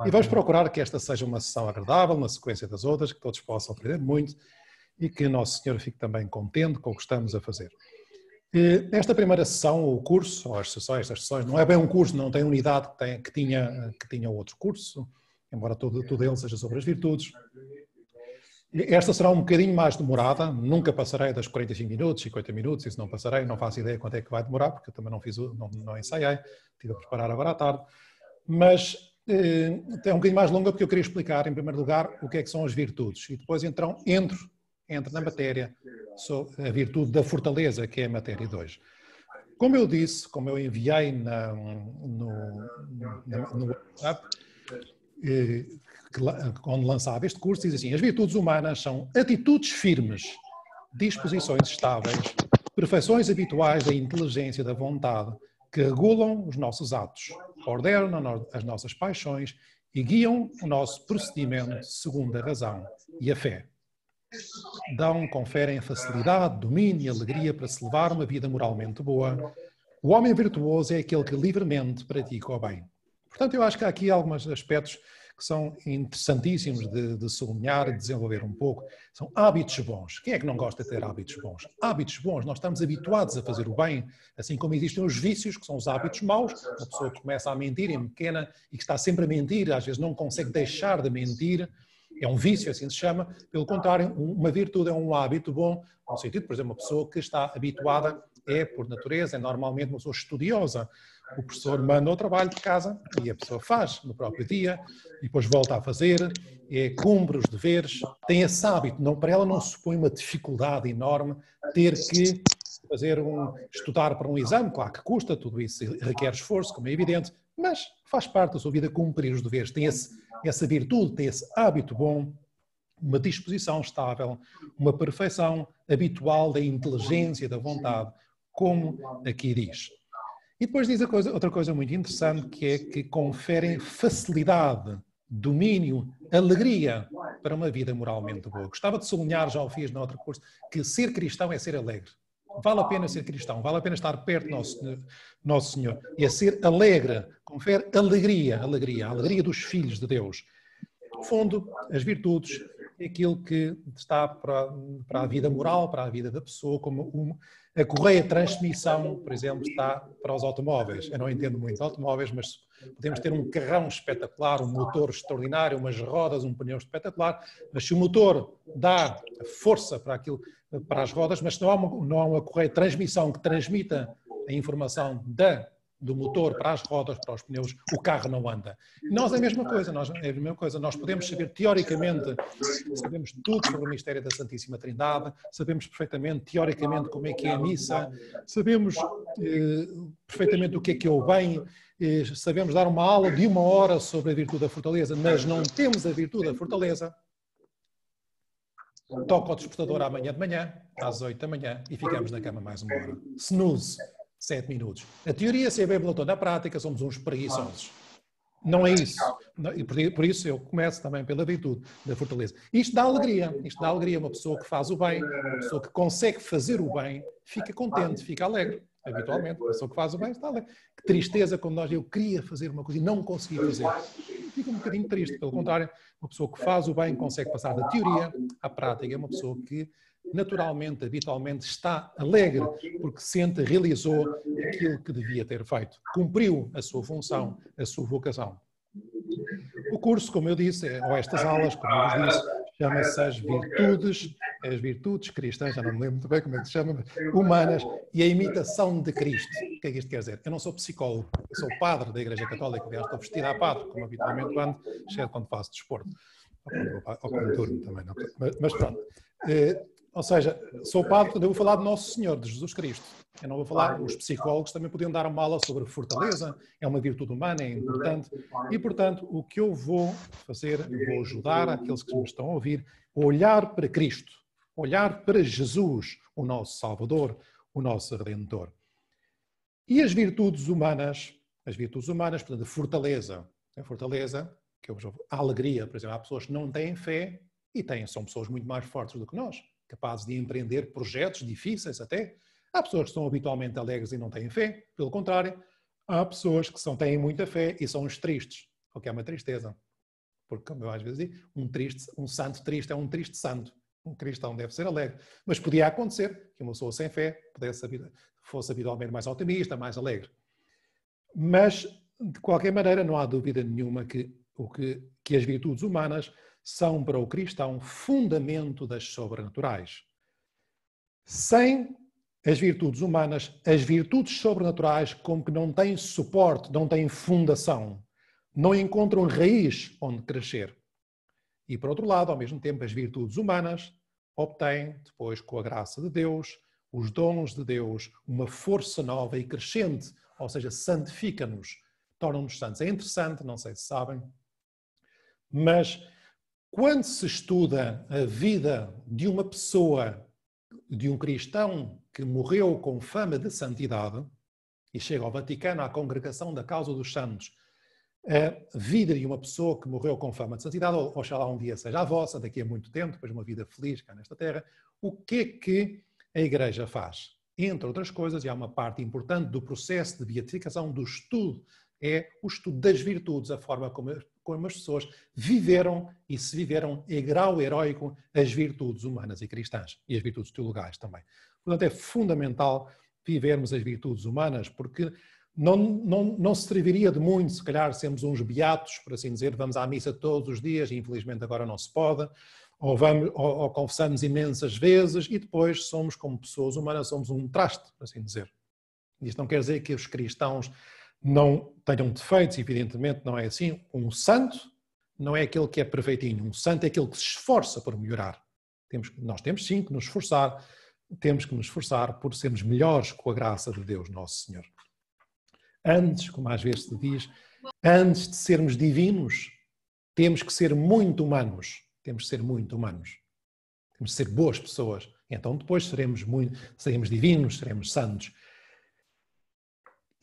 E vamos procurar que esta seja uma sessão agradável, na sequência das outras, que todos possam aprender muito e que Nosso Senhor fique também contente com o que estamos a fazer. Esta primeira sessão, o curso, ou estas sessões, não é bem um curso, não tem unidade que tinha outro curso, embora todo ele seja sobre as virtudes. Esta será um bocadinho mais demorada, nunca passarei das 45 minutos, 50 minutos, isso não passarei, não faço ideia quanto é que vai demorar, porque eu também não ensaiei, estive a preparar agora à tarde, mas é um bocadinho mais longa porque eu queria explicar, em primeiro lugar, o que é que são as virtudes, e depois então entro na matéria, a virtude da fortaleza, que é a matéria 2. Como eu disse, como eu enviei no WhatsApp, quando lançava este curso, diz assim: as virtudes humanas são atitudes firmes, disposições estáveis, perfeições habituais da inteligência e da vontade, que regulam os nossos atos, ordenam as nossas paixões e guiam o nosso procedimento segundo a razão e a fé. Conferem facilidade, domínio e alegria para se levar uma vida moralmente boa. O homem virtuoso é aquele que livremente pratica o bem. Portanto, eu acho que há aqui alguns aspectos que são interessantíssimos de sublinhar e desenvolver um pouco. São hábitos bons. Quem é que não gosta de ter hábitos bons? Hábitos bons. Nós estamos habituados a fazer o bem, assim como existem os vícios, que são os hábitos maus. Uma pessoa que começa a mentir em pequena e que está sempre a mentir, às vezes não consegue deixar de mentir. É um vício, assim se chama. Pelo contrário, uma virtude é um hábito bom, no sentido, por exemplo, uma pessoa que está habituada, por natureza, é normalmente uma pessoa estudiosa. O professor manda o trabalho de casa e a pessoa faz no próprio dia e depois volta a fazer, cumpre os deveres, tem esse hábito. Para ela não supõe uma dificuldade enorme ter que estudar para um exame, claro que custa, tudo isso requer esforço, como é evidente, mas faz parte da sua vida cumprir os deveres. Tem essa virtude, tem esse hábito bom, uma disposição estável, uma perfeição habitual da inteligência e da vontade, como aqui diz. E depois diz outra coisa muito interessante, que é que conferem facilidade, domínio, alegria para uma vida moralmente boa. Gostava de sublinhar, já o fiz no outro curso, que ser cristão é ser alegre. Vale a pena ser cristão, vale a pena estar perto do Nosso Senhor. É ser alegre, confere alegria, a alegria dos filhos de Deus. No fundo, as virtudes é aquilo que está para a vida moral, para a vida da pessoa, como a correia de transmissão, por exemplo, está para os automóveis. Eu não entendo muito de automóveis, mas podemos ter um carrão espetacular, um motor extraordinário, umas rodas, um pneu espetacular, mas se o motor dá força para as rodas, mas não há uma correia de transmissão que transmita a informação do motor para as rodas, para os pneus, o carro não anda. Nós é a mesma coisa, nós podemos saber teoricamente, sabemos tudo sobre o mistério da Santíssima Trindade, sabemos perfeitamente, teoricamente, como é que é a missa, sabemos perfeitamente o que é o bem, sabemos dar uma aula de 1 hora sobre a virtude da fortaleza, mas não temos a virtude da fortaleza. Toca o despertador amanhã de manhã, às 8 da manhã, e ficamos na cama mais 1 hora. Snooze. 7 minutos. A teoria se é bem pela toda a prática, somos uns preguiçosos. Não é isso. E por isso eu começo também pela virtude da fortaleza. Isto dá alegria. Uma pessoa que faz o bem, uma pessoa que consegue fazer o bem, fica contente, fica alegre. Habitualmente, a pessoa que faz o bem está alegre. Que tristeza quando eu queria fazer uma coisa e não consegui fazer. Fica um bocadinho triste. Pelo contrário, uma pessoa que faz o bem consegue passar da teoria à prática. É uma pessoa que naturalmente, habitualmente, está alegre porque realizou aquilo que devia ter feito. Cumpriu a sua função, a sua vocação. O curso, como eu disse, ou estas aulas, como eu vos disse, chama-se as virtudes cristãs, já não me lembro muito bem como é que se chama, humanas, e a imitação de Cristo. O que é que isto quer dizer? Eu não sou psicólogo, eu sou padre da Igreja Católica, aliás, estou vestido a padre, como habitualmente quando faço desporto. Ou quando durmo também, não. Mas pronto. Ou seja, sou padre, portanto eu vou falar de Nosso Senhor, de Jesus Cristo. Eu não vou falar, os psicólogos também podiam dar uma aula sobre fortaleza, é uma virtude humana, é importante. E, portanto, o que eu vou fazer, eu vou ajudar aqueles que me estão a ouvir a olhar para Cristo, olhar para Jesus, o nosso Salvador, o nosso Redentor. E as virtudes humanas, portanto, a fortaleza, a alegria, por exemplo, há pessoas que não têm fé e são pessoas muito mais fortes do que nós, capazes de empreender projetos difíceis até. Há pessoas que são habitualmente alegres e não têm fé, pelo contrário, há pessoas que têm muita fé e são os tristes. o que é uma tristeza. Porque, como eu às vezes digo, um santo triste é um triste santo. Um cristão deve ser alegre. Mas podia acontecer que uma pessoa sem fé fosse habitualmente mais otimista, mais alegre. Mas, de qualquer maneira, não há dúvida nenhuma que as virtudes humanas são para o cristão fundamento das sobrenaturais. Sem as virtudes humanas, as virtudes sobrenaturais, como que não têm suporte, não têm fundação, não encontram raiz onde crescer. E, por outro lado, ao mesmo tempo, as virtudes humanas obtêm, depois, com a graça de Deus, os dons de Deus, uma força nova e crescente, ou seja, santifica-nos, torna-nos santos. É interessante, não sei se sabem, mas quando se estuda a vida de uma pessoa, de um cristão que morreu com fama de santidade, e chega ao Vaticano, à Congregação da Causa dos Santos, a vida de uma pessoa que morreu com fama de santidade, ou oxalá um dia seja a vossa, daqui a muito tempo, depois de uma vida feliz cá nesta terra, o que é que a Igreja faz? Entre outras coisas, e há uma parte importante do processo de beatificação, do estudo, é o estudo das virtudes, a forma como as pessoas viveram e se viveram em grau heroico as virtudes humanas e cristãs, e as virtudes teologais também. Portanto, é fundamental vivermos as virtudes humanas, porque não se serviria de muito, se calhar, sermos uns beatos, por assim dizer, vamos à missa todos os dias, e infelizmente agora não se pode, ou confessamos imensas vezes, e depois somos, como pessoas humanas, somos um traste, por assim dizer. Isto não quer dizer que os cristãos não tenham defeitos, evidentemente não é assim. Um santo não é aquele que é perfeitinho, um santo é aquele que se esforça por melhorar. Nós temos sim que nos esforçar, temos que nos esforçar por sermos melhores com a graça de Deus, nosso Senhor. Antes, como às vezes se diz, antes de sermos divinos, temos que ser muito humanos. Temos que ser muito humanos. Temos que ser boas pessoas. Então depois seremos divinos, seremos santos.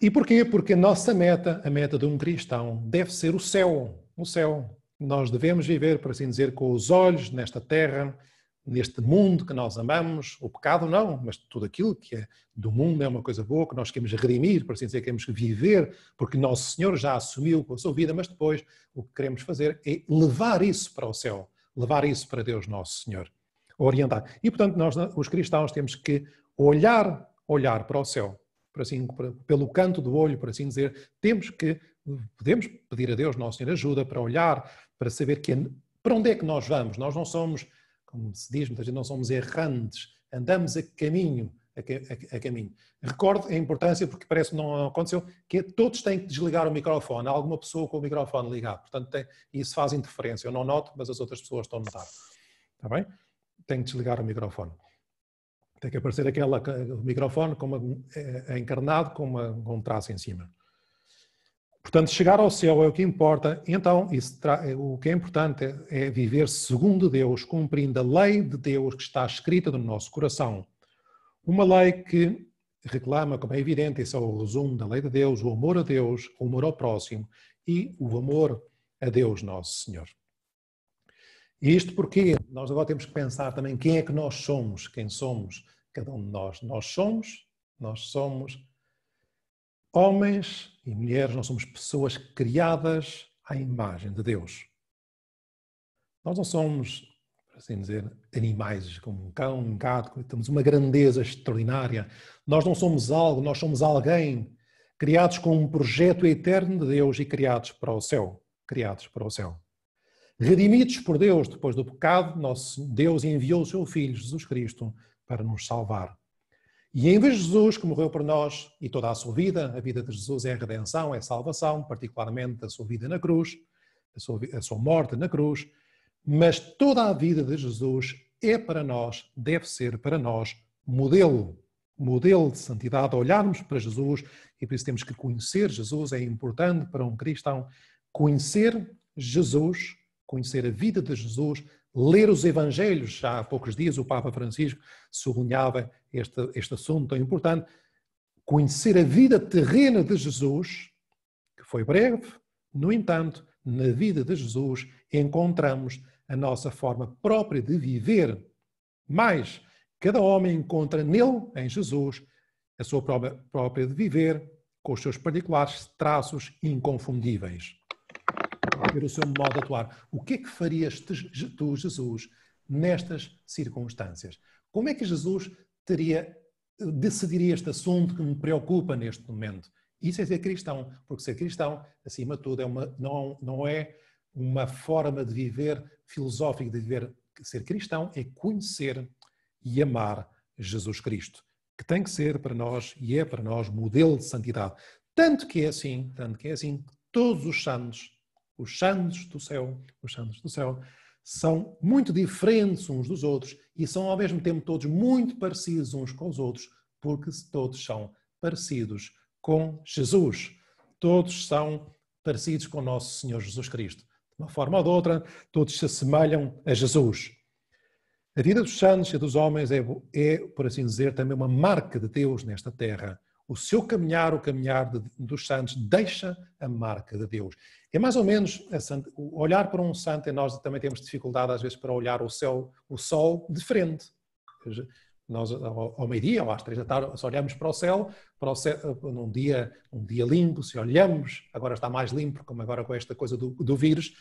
E porquê? Porque a nossa meta, a meta de um cristão, deve ser o céu. O céu. Nós devemos viver, por assim dizer, com os olhos nesta terra, neste mundo que nós amamos. O pecado não, mas tudo aquilo que é do mundo é uma coisa boa, que nós queremos redimir, por assim dizer, queremos viver, porque Nosso Senhor já assumiu com a sua vida, mas depois o que queremos fazer é levar isso para o céu, levar isso para Deus Nosso Senhor, orientar. E, portanto, nós, os cristãos, temos que olhar para o céu, pelo canto do olho, por assim dizer, podemos pedir a Deus, Nosso Senhor, ajuda para olhar, para saber para onde é que nós vamos. Nós não somos, como se diz, muita gente, não somos errantes, andamos a caminho. Recordo a importância, porque parece que não aconteceu, que todos têm que desligar o microfone. Há alguma pessoa com o microfone ligado. Portanto, isso faz interferência. Eu não noto, mas as outras pessoas estão a notar. Está bem? Tem que desligar o microfone. Tem que aparecer o microfone encarnado com um traço em cima. Portanto, chegar ao céu é o que importa. Então, o que é importante é viver segundo Deus, cumprindo a lei de Deus que está escrita no nosso coração. Uma lei que reclama, como é evidente, esse é o resumo da lei de Deus, o amor a Deus, o amor ao próximo e o amor a Deus, nosso Senhor. E isto porque nós agora temos que pensar também quem é que nós somos, quem somos cada um de nós. Nós somos homens e mulheres, nós somos pessoas criadas à imagem de Deus. Nós não somos, por assim dizer, animais como um cão, um gato, temos uma grandeza extraordinária. Nós não somos algo, nós somos alguém, criados com um projeto eterno de Deus e criados para o céu. Redimidos por Deus depois do pecado, nosso Deus enviou o seu Filho, Jesus Cristo, para nos salvar. E em vez de Jesus, que morreu por nós, e toda a sua vida, a vida de Jesus é a redenção, é a salvação, particularmente a sua vida na cruz, a sua morte na cruz, mas toda a vida de Jesus é para nós, deve ser para nós, modelo de santidade, olharmos para Jesus, e por isso temos que conhecer Jesus, é importante para um cristão conhecer Jesus, conhecer a vida de Jesus, ler os Evangelhos. Já há poucos dias o Papa Francisco sublinhava este assunto tão importante. Conhecer a vida terrena de Jesus, que foi breve, no entanto, na vida de Jesus encontramos a nossa forma própria de viver. Mas cada homem encontra nele, em Jesus, a sua própria de viver, com os seus particulares traços inconfundíveis. ver o seu modo de atuar. O que é que farias tu, Jesus, nestas circunstâncias? Como é que Jesus decidiria este assunto que me preocupa neste momento? Isso é ser cristão, porque ser cristão, acima de tudo, não é uma forma de viver filosófica, de viver. Ser cristão é conhecer e amar Jesus Cristo, que tem que ser para nós e é para nós modelo de santidade. Tanto que é assim, todos os santos do céu, são muito diferentes uns dos outros e são ao mesmo tempo todos muito parecidos uns com os outros, porque todos são parecidos com Jesus. Todos são parecidos com o nosso Senhor Jesus Cristo. De uma forma ou de outra, todos se assemelham a Jesus. A vida dos santos e dos homens é, por assim dizer, também uma marca de Deus nesta terra. O seu caminhar, o caminhar dos santos, deixa a marca de Deus. É mais ou menos, olhar para um santo, e nós também temos dificuldade às vezes para olhar o sol de frente. Nós, ao meio-dia, ou às 3 da tarde, se olhamos para o céu num dia limpo, se olhamos, agora está mais limpo, como agora com esta coisa do vírus,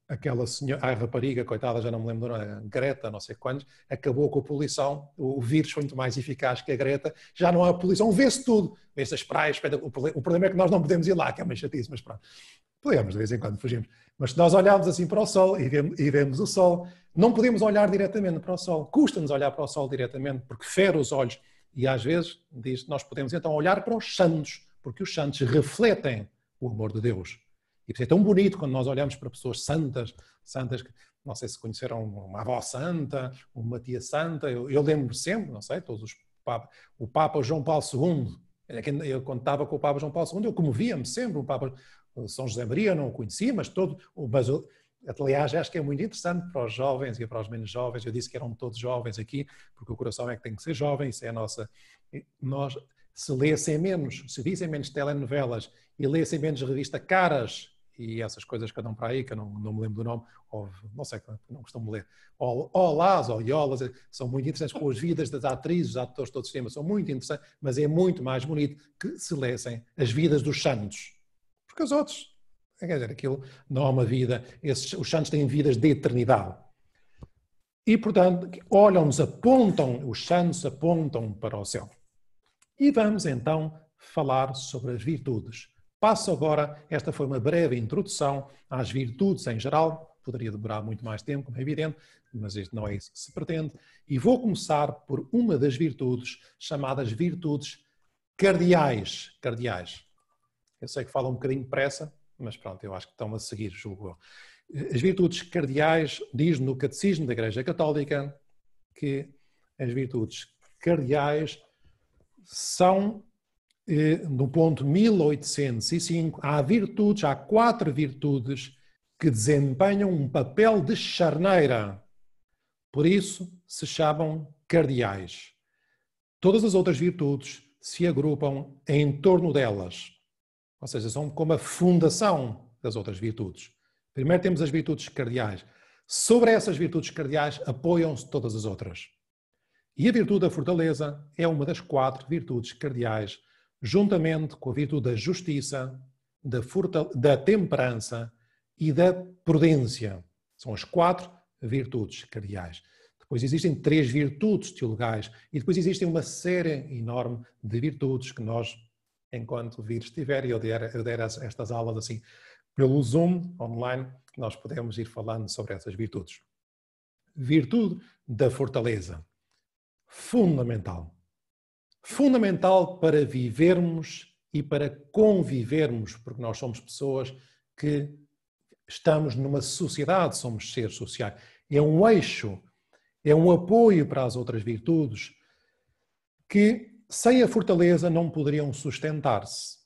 aquela senhora, a rapariga, coitada, já não me lembro, a Greta, não sei quantos, acabou com a poluição, o vírus foi muito mais eficaz que a Greta, já não há poluição, vê-se tudo, vê-se as praias, o problema é que nós não podemos ir lá, que é uma chatice, mas pronto, podemos, de vez em quando fugimos, mas se nós olharmos assim para o sol e vemos o sol, não podemos olhar diretamente para o sol, custa-nos olhar para o sol diretamente, porque fere os olhos, e às vezes nós podemos então olhar para os santos, porque os santos refletem o amor de Deus. E por isso é tão bonito quando nós olhamos para pessoas santas que não sei se conheceram uma avó santa, uma tia santa, eu lembro sempre, não sei, todos os papas, o Papa João Paulo II, eu quando estava com o Papa João Paulo II, eu comovia-me sempre, o Papa São José Maria, não o conhecia, mas aliás, acho que é muito interessante para os jovens e para os menos jovens, eu disse que eram todos jovens aqui, porque o coração é que tem que ser jovem, isso é a nossa... Se vissem menos telenovelas e lessem menos revista Caras, e essas coisas que andam para aí, que eu não me lembro do nome, ou não sei, não costumo ler, Olás ou Iolas, são muito interessantes, com as vidas das atrizes, dos atores de todo o sistema, são muito interessantes, mas é muito mais bonito que se lessem as vidas dos santos. Porque os outros, quer dizer, aquilo não é uma vida, os santos têm vidas de eternidade. E, portanto, os santos apontam para o céu. E vamos então falar sobre as virtudes. Passo agora, esta foi uma breve introdução às virtudes em geral, poderia demorar muito mais tempo, como é evidente, mas isto não é isso que se pretende, e vou começar por uma das virtudes, chamadas virtudes cardeais. Eu sei que falo um bocadinho depressa, mas pronto, eu acho que estão a seguir, julgo. As virtudes cardeais, diz no Catecismo da Igreja Católica, que as virtudes cardeais são, no ponto 1805, há 4 virtudes que desempenham um papel de charneira. Por isso se chamam cardeais. Todas as outras virtudes se agrupam em torno delas. Ou seja, são como a fundação das outras virtudes. Primeiro temos as virtudes cardeais. Sobre essas virtudes cardeais apoiam-se todas as outras. E a virtude da fortaleza é uma das 4 virtudes cardeais, juntamente com a virtude da justiça, da temperança e da prudência. São as 4 virtudes cardeais. Depois existem 3 virtudes teologais e depois existem uma série enorme de virtudes que nós, enquanto o vírus estiver, e eu der estas aulas assim pelo Zoom online, nós podemos ir falando sobre essas virtudes. Virtude da fortaleza. Fundamental. Fundamental para vivermos e para convivermos, porque nós somos pessoas que estamos numa sociedade, somos seres sociais. É um eixo, é um apoio para as outras virtudes que, sem a fortaleza, não poderiam sustentar-se.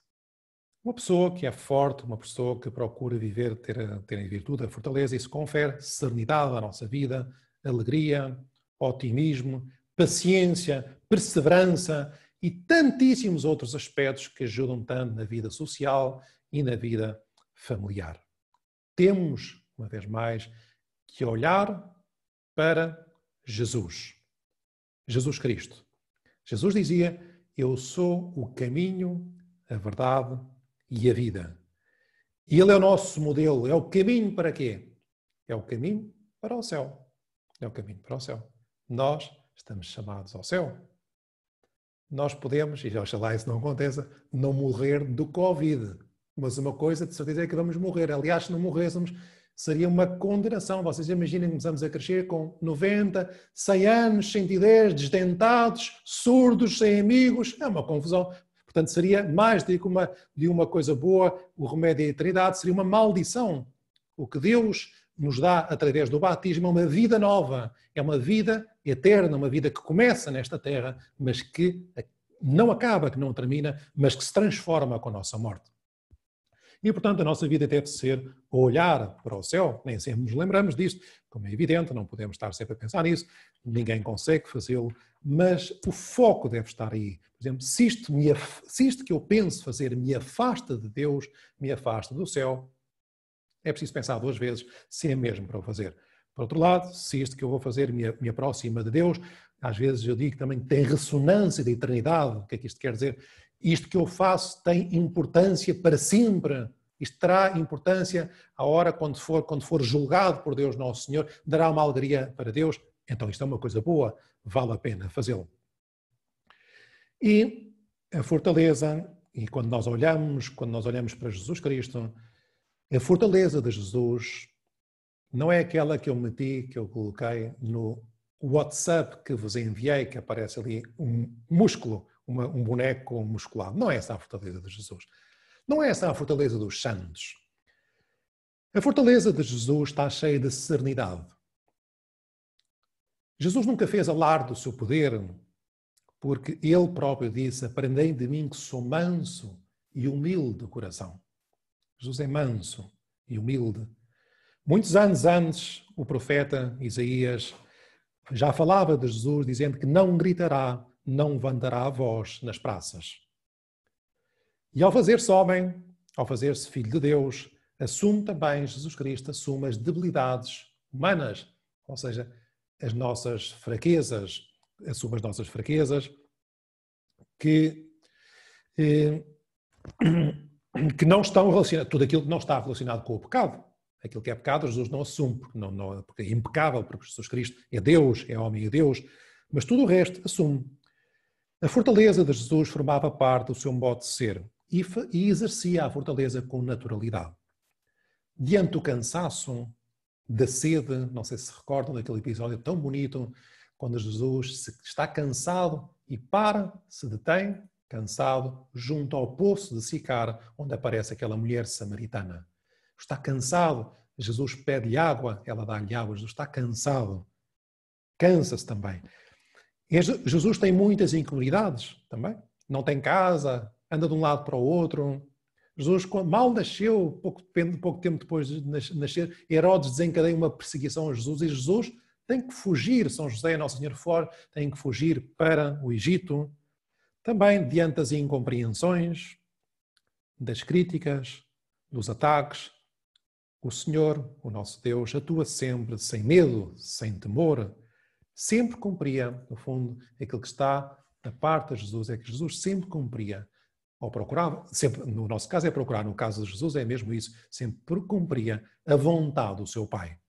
Uma pessoa que é forte, uma pessoa que procura viver, ter em virtude a fortaleza, isso confere serenidade à nossa vida, alegria, otimismo, paciência, perseverança e tantíssimos outros aspectos que ajudam tanto na vida social e na vida familiar. Temos, uma vez mais, que olhar para Jesus. Jesus Cristo. Jesus dizia: eu sou o caminho, a verdade e a vida. E Ele é o nosso modelo, é o caminho para quê? É o caminho para o céu. É o caminho para o céu. Nós estamos chamados ao céu. Nós podemos, e oxalá isso não aconteça, não morrer do Covid. Mas uma coisa de certeza é que vamos morrer. Aliás, se não morrêssemos, seria uma condenação. Vocês imaginem que começamos a crescer com 90, 100 anos, 110, desdentados, surdos, sem amigos. É uma confusão. Portanto, seria mais do que uma coisa boa, o remédio é a eternidade, seria uma maldição. O que Deus nos dá através do batismo é uma vida nova, é uma vida eterna, uma vida que começa nesta terra, mas que não acaba, que não termina, mas que se transforma com a nossa morte. E, portanto, a nossa vida deve ser olhar para o céu. Nem sempre nos lembramos disto, como é evidente, não podemos estar sempre a pensar nisso, ninguém consegue fazê-lo, mas o foco deve estar aí. Por exemplo, se isto que eu penso fazer me afasta de Deus, me afasta do céu, é preciso pensar 2 vezes se é mesmo para o fazer. Por outro lado, se isto que eu vou fazer me aproxima de Deus, às vezes eu digo também que tem ressonância da eternidade. O que é que isto quer dizer? Isto que eu faço tem importância para sempre. Isto terá importância à hora quando for julgado por Deus Nosso Senhor, dará uma alegria para Deus. Então isto é uma coisa boa, vale a pena fazê-lo. E a fortaleza, e quando nós olhamos para Jesus Cristo, a fortaleza de Jesus não é aquela que eu meti, que eu coloquei no WhatsApp que vos enviei, que aparece ali um músculo, um boneco musculado. Não é essa a fortaleza de Jesus. Não é essa a fortaleza dos santos. A fortaleza de Jesus está cheia de serenidade. Jesus nunca fez alarde do seu poder, porque ele próprio disse: aprendei de mim que sou manso e humilde de coração. Jesus é manso e humilde. Muitos anos antes, o profeta Isaías já falava de Jesus, dizendo que não gritará, não levantará a voz nas praças. E ao fazer-se homem, ao fazer-se filho de Deus, assume também, Jesus Cristo, assume as debilidades humanas, ou seja, as nossas fraquezas, assume as nossas fraquezas, que não estão relacionadas, tudo aquilo que não está relacionado com o pecado. Aquilo que é pecado, Jesus não assume, porque é impecável, porque Jesus Cristo é Deus, é homem e Deus, mas tudo o resto assume. A fortaleza de Jesus formava parte do seu modo de ser e exercia a fortaleza com naturalidade. Diante do cansaço, da sede, não sei se recordam daquele episódio tão bonito, quando Jesus está cansado e se detém, cansado, junto ao poço de Sicar, onde aparece aquela mulher samaritana. Está cansado, Jesus pede-lhe água, ela dá-lhe água, Jesus está cansado, cansa-se também. E Jesus tem muitas incomodidades também, não tem casa, anda de um lado para o outro. Jesus mal nasceu, pouco tempo depois de nascer, Herodes desencadeia uma perseguição a Jesus e Jesus tem que fugir, São José, Nossa Senhora fora, tem que fugir para o Egito, também diante das incompreensões, das críticas, dos ataques. O Senhor, o nosso Deus, atua sempre sem medo, sem temor, sempre cumpria, no fundo, aquilo que está da parte de Jesus, é que Jesus sempre cumpria, ou procurava, sempre, no nosso caso é procurar, no caso de Jesus é mesmo isso, sempre cumpria a vontade do seu Pai.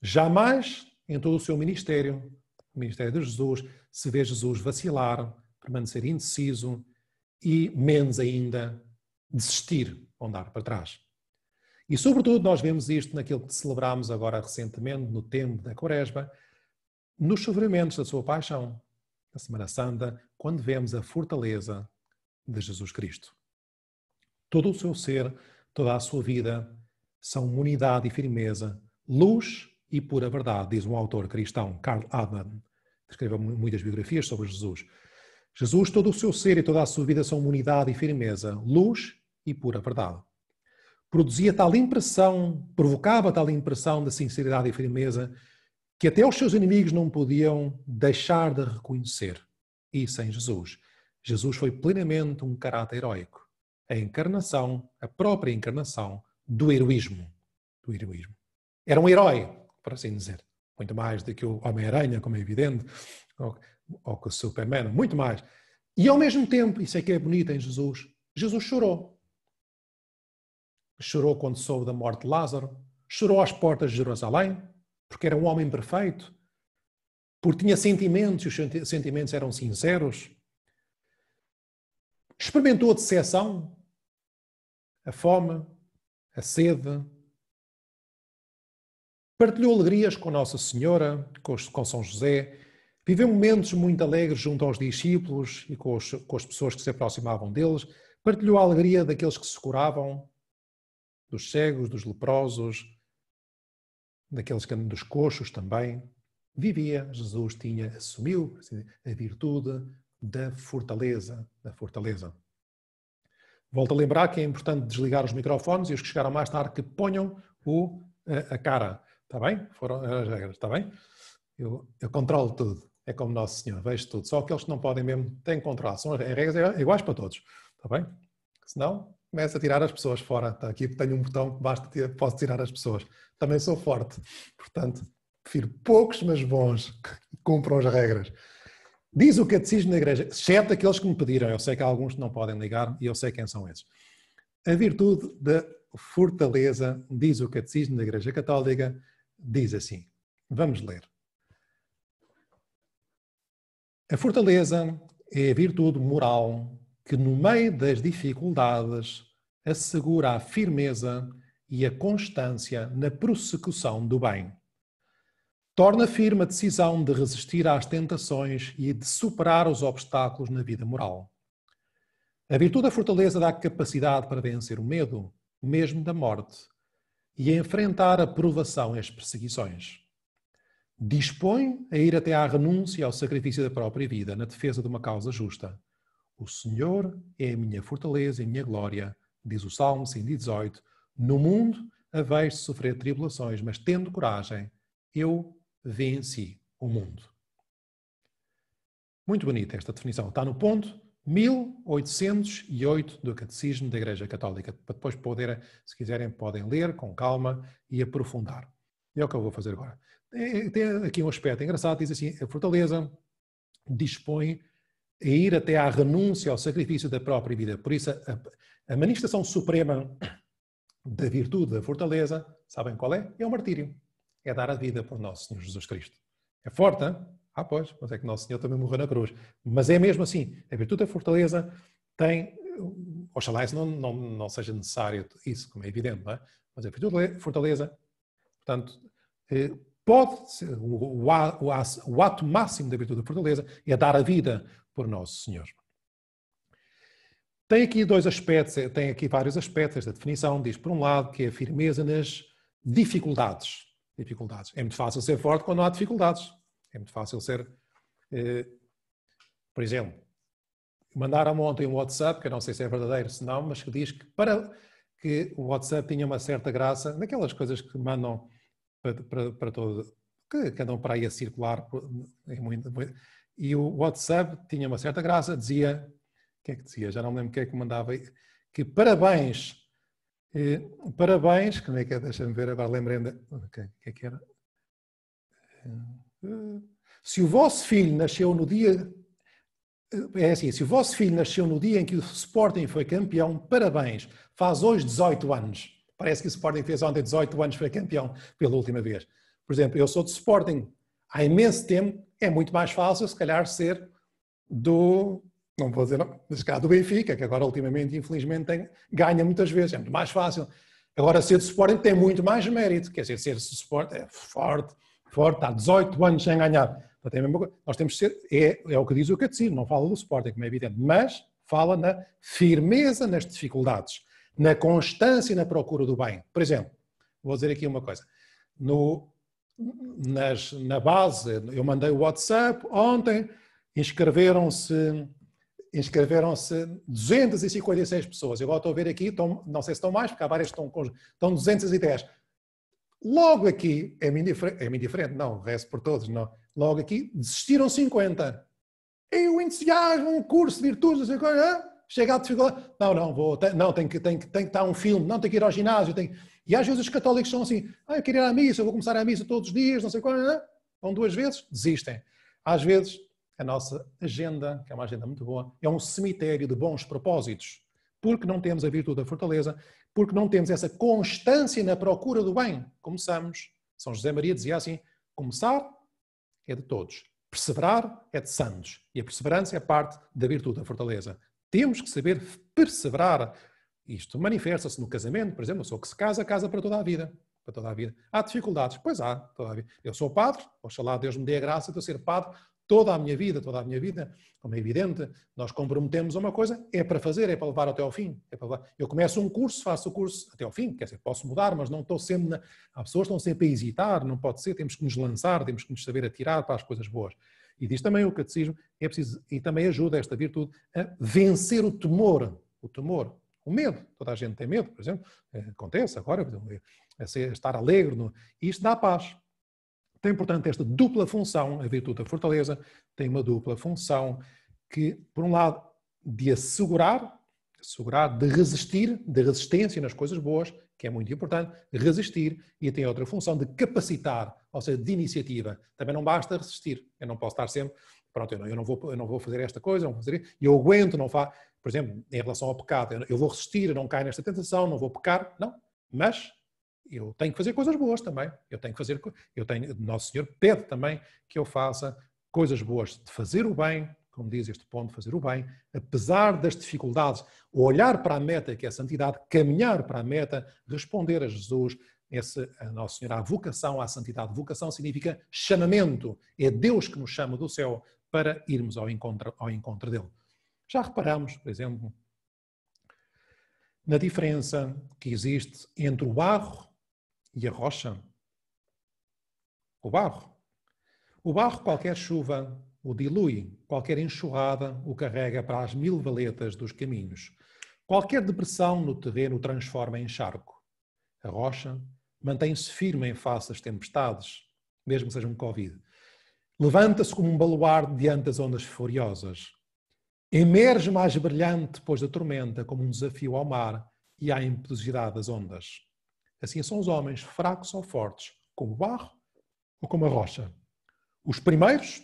Jamais, em todo o seu ministério, o ministério de Jesus, se vê Jesus vacilar, permanecer indeciso e, menos ainda, desistir ou andar para trás. E, sobretudo, nós vemos isto naquilo que celebramos agora recentemente, no tempo da Quaresma, nos sofrimentos da sua paixão, na Semana Santa, quando vemos a fortaleza de Jesus Cristo. Todo o seu ser, toda a sua vida, são unidade e firmeza, luz e pura verdade, diz um autor cristão, Karl Adler, que escreveu muitas biografias sobre Jesus. Jesus, todo o seu ser e toda a sua vida são unidade e firmeza, luz e pura verdade. Provocava tal impressão de sinceridade e firmeza, que até os seus inimigos não podiam deixar de reconhecer isso em Jesus. Jesus foi plenamente um caráter heróico. A própria encarnação do heroísmo. Era um herói, por assim dizer. Muito mais do que o Homem-Aranha, como é evidente, ou que o Superman, muito mais. E ao mesmo tempo, isso é que é bonito em Jesus, Jesus chorou. chorou quando soube da morte de Lázaro, chorou às portas de Jerusalém, porque era um homem perfeito, porque tinha sentimentos e os sentimentos eram sinceros. Experimentou a decepção, a fome, a sede. Partilhou alegrias com Nossa Senhora, com São José. Viveu momentos muito alegres junto aos discípulos e com as pessoas que se aproximavam deles. Partilhou a alegria daqueles que se curavam, dos cegos, dos leprosos, dos coxos também. Vivia, Jesus assumiu a virtude da fortaleza. Volto a lembrar que é importante desligar os microfones e os que chegaram mais tarde que ponham a cara. Está bem? Foram as regras, está bem? Eu controlo tudo. É como Nosso Senhor, vejo tudo. Só aqueles que não podem mesmo têm controle. São as regras iguais para todos. Está bem? Senão, começa a tirar as pessoas fora. Está aqui, tenho um botão que posso tirar as pessoas. Também sou forte. Portanto, prefiro poucos, mas bons, que cumpram as regras. Diz o Catecismo da Igreja, exceto aqueles que me pediram. Eu sei que há alguns que não podem ligar e eu sei quem são esses. A virtude da fortaleza, diz o Catecismo da Igreja Católica, diz assim. Vamos ler. A fortaleza é a virtude moral que, no meio das dificuldades, assegura a firmeza e a constância na prossecução do bem. Torna firme a decisão de resistir às tentações e de superar os obstáculos na vida moral. A virtude da fortaleza dá capacidade para vencer o medo, mesmo da morte, e a enfrentar a provação e as perseguições. Dispõe a ir até à renúncia e ao sacrifício da própria vida na defesa de uma causa justa. O Senhor é a minha fortaleza e a minha glória, diz o Salmo 118. No mundo haveis de sofrer tribulações, mas tendo coragem, eu venci o mundo. Muito bonita esta definição. Está no ponto 1808 do Catecismo da Igreja Católica. Para depois poderem, se quiserem, podem ler com calma e aprofundar. E é o que eu vou fazer agora. Tem aqui um aspecto engraçado, diz assim, a fortaleza dispõe a ir até à renúncia ao sacrifício da própria vida. Por isso, a manifestação suprema da virtude da fortaleza, sabem qual é? É o martírio. É dar a vida por nosso Senhor Jesus Cristo. É forte, hein? Pois, mas é que Nosso Senhor também morreu na cruz. Mas é mesmo assim. A virtude da fortaleza tem... Oxalá isso não seja necessário, isso, como é evidente, não é? Mas a virtude da fortaleza, portanto, pode ser o ato máximo da virtude da fortaleza é dar a vida por Nosso Senhor. Tem aqui tem aqui vários aspectos da definição. Diz, por um lado, que é a firmeza nas dificuldades. É muito fácil ser forte quando não há dificuldades. É muito fácil ser... por exemplo, mandaram-me ontem um WhatsApp, que eu não sei se é verdadeiro, se não, mas que diz que o WhatsApp tinha uma certa graça, naquelas coisas que mandam para todo... que andam para aí a circular. E o WhatsApp tinha uma certa graça, dizia... O que é que dizia? Já não me lembro o que é que mandava. Que parabéns... parabéns, como é que é? Deixa-me ver, agora lembrei-me. O que é que era? Se o vosso filho nasceu no dia... É assim, se o vosso filho nasceu no dia em que o Sporting foi campeão, parabéns. Faz hoje 18 anos. Parece que o Sporting fez ontem 18 anos, foi campeão pela última vez. Por exemplo, eu sou de Sporting há imenso tempo, é muito mais fácil, se calhar, ser não vou dizer, não, mas cá do Benfica, que agora ultimamente, infelizmente, ganha muitas vezes, é muito mais fácil. Agora, ser de Sporting tem muito mais mérito, quer dizer, ser de Sporting é forte, está 18 anos sem ganhar. Nós temos que ser, é o que diz o Catecismo, não fala do Sporting, como é evidente, mas fala na firmeza nas dificuldades, na constância e na procura do bem. Por exemplo, vou dizer aqui uma coisa, na base, eu mandei o WhatsApp ontem, inscreveram-se 256 pessoas. Eu agora estou a ver aqui, não sei se estão mais, porque há várias que estão 210. Logo aqui, é-me indiferente, não, rezo por todos, não. Logo aqui, desistiram 50. E o entusiasmo, um curso de virtudes, não sei coisa, chega à dificuldade. Tem que estar um filme, não tem que ir ao ginásio. E às vezes os católicos são assim, eu quero ir à missa, eu vou começar a missa todos os dias, não sei qual, vão 2 vezes, desistem. Às vezes, a nossa agenda, que é uma agenda muito boa, é um cemitério de bons propósitos, porque não temos a virtude da fortaleza, porque não temos essa constância na procura do bem. Começamos. São José Maria dizia assim, começar é de todos. Perseverar é de santos. E a perseverança é parte da virtude, da fortaleza. Temos que saber perseverar. Isto manifesta-se no casamento, por exemplo, a pessoa que se casa, casa para toda a vida. Para toda a vida. Há dificuldades? Pois há, toda a vida. Eu sou padre, oxalá Deus me dê a graça de eu ser padre toda a minha vida, como é evidente, nós comprometemos a uma coisa, é para fazer, é para levar até ao fim. Eu começo um curso, faço o curso até ao fim, quer dizer, posso mudar, mas não estou sempre... Há pessoas que estão sempre a hesitar, não pode ser, temos que nos lançar, temos que nos saber atirar para as coisas boas. E diz também o catecismo, é preciso, e também ajuda esta virtude a vencer o temor, o medo. Toda a gente tem medo, por exemplo, acontece agora, estar alegre, e isto dá paz. Tem, portanto, esta dupla função, a virtude da fortaleza, tem uma dupla função que, por um lado, de assegurar, de resistir, de resistência nas coisas boas, que é muito importante, resistir, e tem outra função de capacitar, ou seja, de iniciativa. Também não basta resistir, eu não posso estar sempre, pronto, eu não vou fazer esta coisa, não vou fazer isso, eu aguento, não faço, por exemplo, em relação ao pecado, eu vou resistir, eu não caio nesta tentação, não vou pecar, não, mas... eu tenho que fazer coisas boas também. Nosso Senhor pede também que eu faça coisas boas, de fazer o bem, como diz este ponto, fazer o bem, apesar das dificuldades, olhar para a meta, que é a santidade, caminhar para a meta, responder a Jesus, a Nosso Senhor, a vocação à santidade. Vocação significa chamamento. É Deus que nos chama do céu para irmos ao encontro dele. Já reparamos, por exemplo, na diferença que existe entre o barro e a rocha. O barro, qualquer chuva o dilui, qualquer enxurrada o carrega para as 1000 valetas dos caminhos. Qualquer depressão no terreno o transforma em charco. A rocha mantém-se firme em face das tempestades, mesmo que seja um Covid. Levanta-se como um baluarte diante das ondas furiosas. Emerge mais brilhante depois da tormenta, como um desafio ao mar e à impetuosidade das ondas. Assim são os homens, fracos ou fortes, como o barro ou como a rocha. Os primeiros,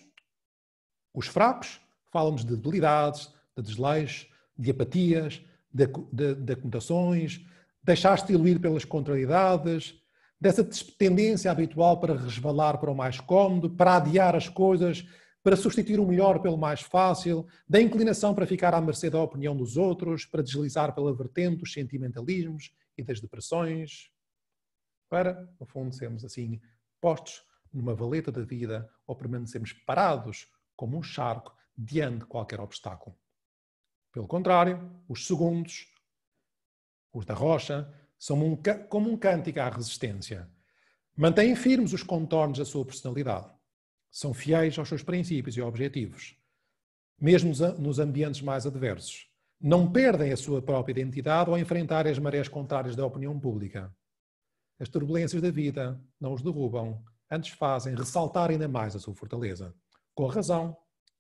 os fracos, falam-nos de debilidades, de desleixos, de apatias, de acomodações, deixar-se iludir pelas contrariedades, dessa tendência habitual para resvalar para o mais cómodo, para adiar as coisas, para substituir o melhor pelo mais fácil, da inclinação para ficar à mercê da opinião dos outros, para deslizar pela vertente dos sentimentalismos e das depressões, para, no fundo, sermos assim postos numa valeta da vida ou permanecermos parados como um charco diante de qualquer obstáculo. Pelo contrário, os segundos, os da rocha, são como um cântico à resistência. Mantêm firmes os contornos da sua personalidade. São fiéis aos seus princípios e objetivos, mesmo nos ambientes mais adversos. Não perdem a sua própria identidade ao enfrentar as marés contrárias da opinião pública. As turbulências da vida não os derrubam, antes fazem ressaltar ainda mais a sua fortaleza. Com razão,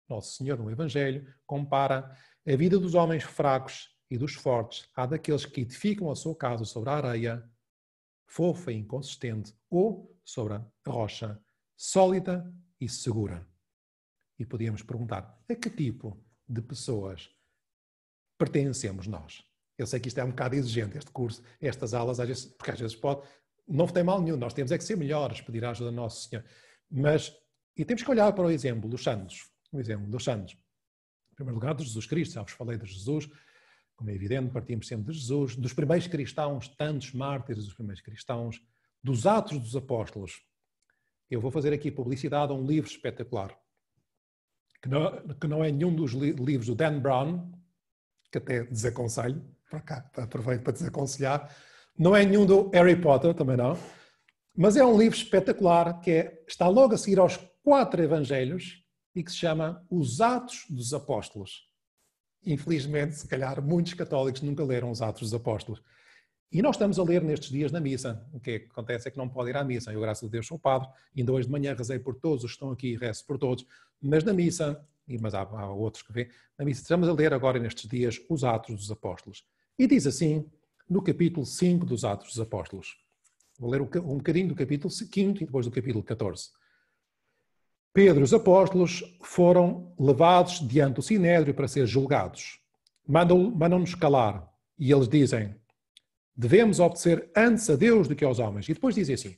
Nosso Senhor no Evangelho compara a vida dos homens fracos e dos fortes à daqueles que edificam a sua casa sobre a areia, fofa e inconsistente, ou sobre a rocha, sólida e segura. E podíamos perguntar, a que tipo de pessoas pertencemos nós? Eu sei que isto é um bocado exigente, este curso, estas aulas, porque às vezes não tem mal nenhum, nós temos é que ser melhores, pedir a ajuda do Nosso Senhor. E temos que olhar para o exemplo dos santos. Em primeiro lugar, de Jesus Cristo, já vos falei de Jesus, como é evidente, partimos sempre de Jesus, dos primeiros cristãos, tantos mártires dos primeiros cristãos, dos Atos dos Apóstolos. Eu vou fazer aqui publicidade a um livro espetacular, que não é nenhum dos livros do Dan Brown, que até desaconselho, para cá, aproveito para desaconselhar, não é nenhum do Harry Potter, também não, mas é um livro espetacular que está logo a seguir aos 4 evangelhos e que se chama Os Atos dos Apóstolos. Infelizmente, se calhar, muitos católicos nunca leram os Atos dos Apóstolos. E nós estamos a ler nestes dias na missa. O que acontece é que não pode ir à missa. Eu, graças a Deus, sou padre. Ainda hoje de manhã rezei por todos os que estão aqui e rezo por todos. Mas na missa, mas há outros que vêm, na missa estamos a ler agora nestes dias os Atos dos Apóstolos. E diz assim, no capítulo 5 dos Atos dos Apóstolos. Vou ler um bocadinho do capítulo 5 e depois do capítulo 14. Pedro e os apóstolos foram levados diante do Sinédrio para ser julgados. Mandam-nos calar. E eles dizem, Devemos obedecer antes a Deus do que aos homens. E depois dizem assim,